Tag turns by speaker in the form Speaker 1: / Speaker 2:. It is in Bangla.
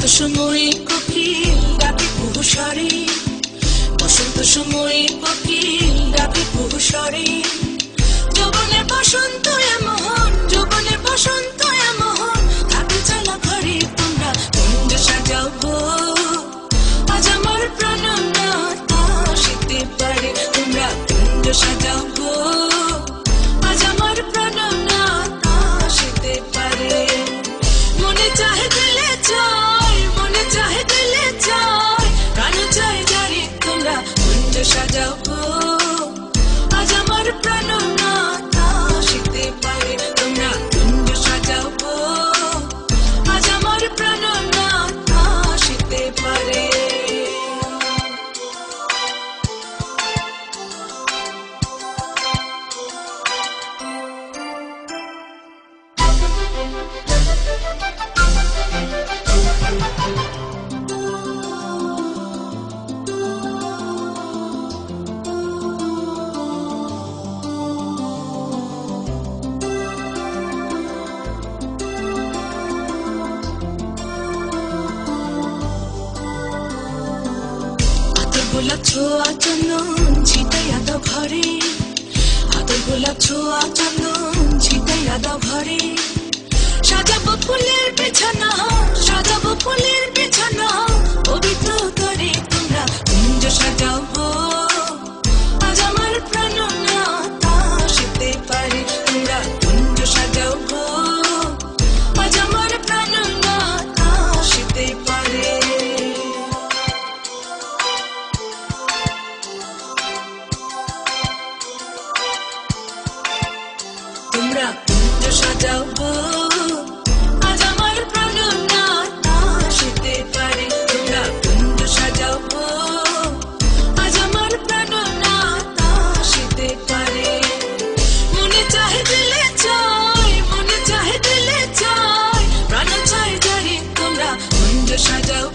Speaker 1: সময়ে কোকিল ডাকে কুহুসরে, বসন্ত সময়ে কোকিল ডাকে কুহুসরে। যৌবনের বসন্ত এমন, যৌবনের বসন্ত এমন, থাকে চলা ঘরে তোমরা কুঞ্জ সাজাও গো। আজ আমার প্রাণনাথ আসিতে পারে, তোমরা কুঞ্জ সাজাও গো। আজ আমার প্রাণনাথ আসিতে পারে। মনে চাহে দিলে চাই, মনে চাহে দিলে চাই, প্রাণ চাই যারে তোমরা কুঞ্জ সাজাও গো। আজ আমার প্রাণনাথ আসিতে পারে, তোমরা কুঞ্জ সাজাও গো। আজ আমার প্রাণনাথ আসিতে পারে। গোলাপ ছোঁয়া চন্দন ছিটাইয়া দাও ঘরে, আদর গোলাপ ছোঁয়া চন্দন ছিটাইয়া দাও ঘরে। সাজাবো ফুলের বিছানা, সাজাবো ফুলের বিছানা, পবিত্র করে তোমরা কুঞ্জ সাজাও গো। আজ আমার প্রাণনাথ আসিতে পারে, তোমরা কুঞ্জ সাজাও গো। আজ আমার প্রাণনাথ আসিতে পারে। তোমরা কুঞ্জ সাজাও গো। আজ আমার প্রাণনাথ আসিতে পারে, তোমরা কুঞ্জ সাজাও গো। আজ আমার প্রাণনাথ আসিতে পারে। মনে চাহে দিলে চাই, মনে চাহে দিলে চাই, প্রাণ চাই যারে তোমরা কুঞ্জ সাজাও